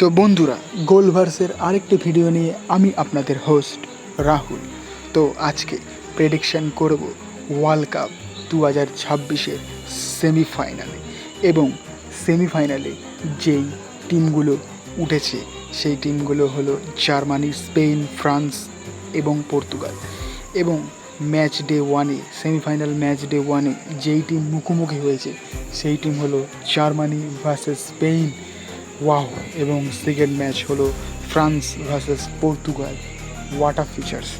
তো বন্ধুরা, গোলভার্সের আরেকটি ভিডিও নিয়ে আমি আপনাদের হোস্ট রাহুল। তো আজকে প্রেডিকশান করব ওয়ার্ল্ড কাপ 2026-এর সেমিফাইনালে, এবং সেমিফাইনালে যেই টিমগুলো উঠেছে সেই টিমগুলো হলো জার্মানি, স্পেন, ফ্রান্স এবং পর্তুগাল। এবং ম্যাচ ডে ওয়ানে, সেমিফাইনাল ম্যাচ ডে ওয়ানে যেই টিম মুখোমুখি হয়েছে সেই টিম হলো জার্মানি ভার্সেস স্পেন। ওয়াও! এবং সেকেন্ড ম্যাচ হলো France versus Portugal. What a features!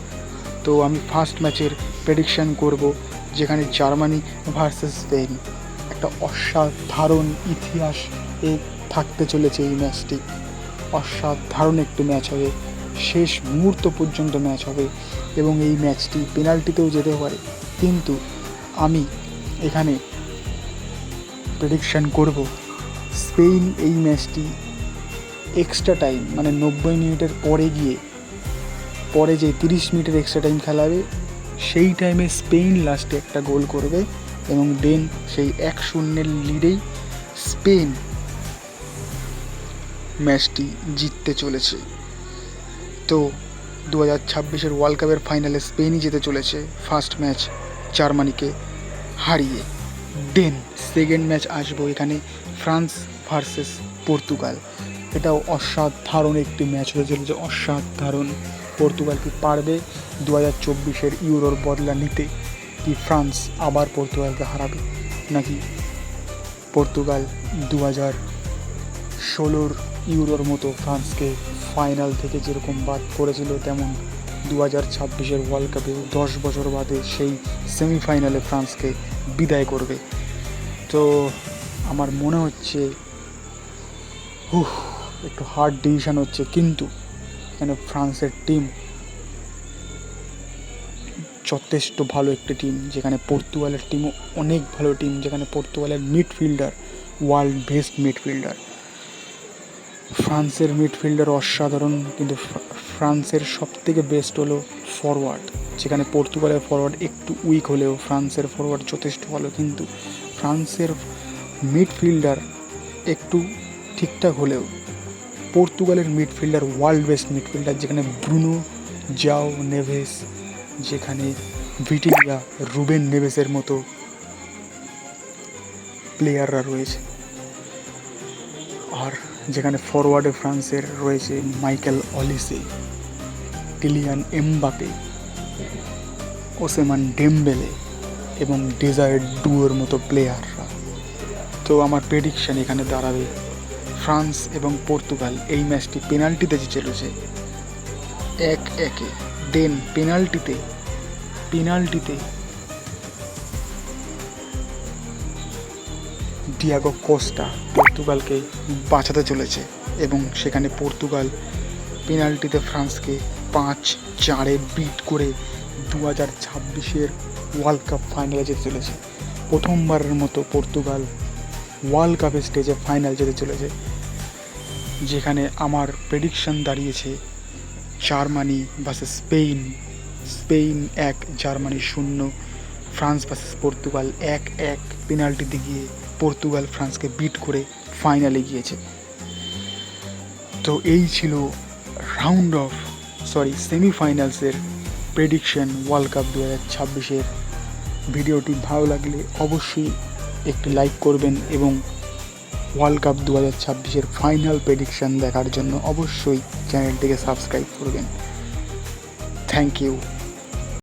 তো আমি ফার্স্ট ম্যাচের প্রেডিকশান করব, যেখানে জার্মানি ভার্সেস স্পেন। একটা অসাধারণ ইতিহাস থাকতে চলেছে এই ম্যাচটি। অসাধারণ একটি ম্যাচ হবে, শেষ মুহূর্ত পর্যন্ত ম্যাচ হবে, এবং এই ম্যাচটি পেনাল্টিতেও যেতে পারে। কিন্তু আমি এখানে প্রেডিকশান করব স্পেন এই ম্যাচটি এক্সট্রা টাইম, মানে 90 মিনিটের পরে যে 30 মিনিটের এক্সট্রা টাইম খেলাবে সেই টাইমে স্পেন লাস্টে একটা গোল করবে, এবং দেন সেই 1-0 লিডেই স্পেন ম্যাচটি জিততে চলেছে। তো 2026-এর ওয়ার্ল্ড কাপের ফাইনালে স্পেনই যেতে চলেছে ফার্স্ট ম্যাচ জার্মানিকে হারিয়ে। দেন সেকেন্ড ম্যাচ আসবো এখানে ফ্রান্স ভার্সেস পর্তুগাল। এটাও অসাধারণ একটি ম্যাচ হতে চলেছে, অসাধারণ। পর্তুগাল কি পারবে 2024-এর ইউরোর বদলা নিতে? কি ফ্রান্স আবার পর্তুগালকে হারাবে, নাকি পর্তুগাল 2016-র ইউরোর মতো ফ্রান্সকে ফাইনাল থেকে যেরকম বাদ করেছিল, তেমন 2026-এর ওয়ার্ল্ড কাপে 10 বছর বাদে সেই সেমিফাইনালে ফ্রান্সকে বিদায় করবে? তো আমার মনে হচ্ছে একটু হার্ড ডিসিশান হচ্ছে, কিন্তু এখানে ফ্রান্সের টিম যথেষ্ট ভালো একটি টিম, যেখানে পর্তুগালের টিমও অনেক ভালো টিম, যেখানে পর্তুগালের মিডফিল্ডার ওয়ার্ল্ড বেস্ট মিডফিল্ডার। ফ্রান্সের মিডফিল্ডার অসাধারণ, কিন্তু ফ্রান্সের সবথেকে বেস্ট হলো ফরওয়ার্ড, যেখানে পর্তুগালের ফরওয়ার্ড একটু উইক হলেও ফ্রান্সের ফরওয়ার্ড যথেষ্ট ভালো। কিন্তু ফ্রান্সের মিডফিল্ডার একটু ঠিকঠাক হলেও পর্তুগালের মিডফিল্ডার ওয়ার্ল্ড বেস্ট মিডফিল্ডার, যেখানে ব্রুনো, জাও নেভেস, যেখানে ভিটিনিয়া, রুবেন নেভেসের মতো প্লেয়াররা রয়েছে। আর যেখানে ফরওয়ার্ডে ফ্রান্সের রয়েছে মাইকেল অলিসে, কিলিয়ান এমবাপে, ওসমান ডেমবেলে এবং ডেজায়ার ডুয়োর মতো প্লেয়াররা। তো আমার প্রেডিকশান এখানে দাঁড়াবে ফ্রান্স এবং পর্তুগাল এই ম্যাচটি পেনাল্টিতে জিতে চলেছে 1-1। দেন পেনাল্টিতে ডিয়াগো কোস্টা পর্তুগালকে বাঁচাতে চলেছে, এবং সেখানে পর্তুগাল পেনাল্টিতে ফ্রান্সকে 5-4 বিট করে 2026-এর ওয়ার্ল্ড কাপ ফাইনালে যেতে চলেছে। প্রথমবারের মতো পর্তুগাল ওয়ার্ল্ড কাপের স্টেজে ফাইনাল যেতে চলেছে, যেখানে আমার প্রেডিকশন দাঁড়িয়েছে Germany versus Spain 1, Germany 0। France versus Portugal 1-1 পেনাল্টিতে গিয়ে পর্তুগাল ফ্রান্সকে বিট করে ফাইনালে গিয়েছে। তো এই ছিল সেমিফাইনালসের প্রেডিকশন ওয়ার্ল্ড কাপ 2026-এর। ভিডিওটি ভালো লাগলে অবশ্যই একটি লাইক করবেন, এবং ওয়ার্ল্ড কাপ 2026-এর ফাইনাল প্রেডিকশন দেখার জন্য অবশ্যই চ্যানেলটিকে সাবস্ক্রাইব করবেন। Thank you.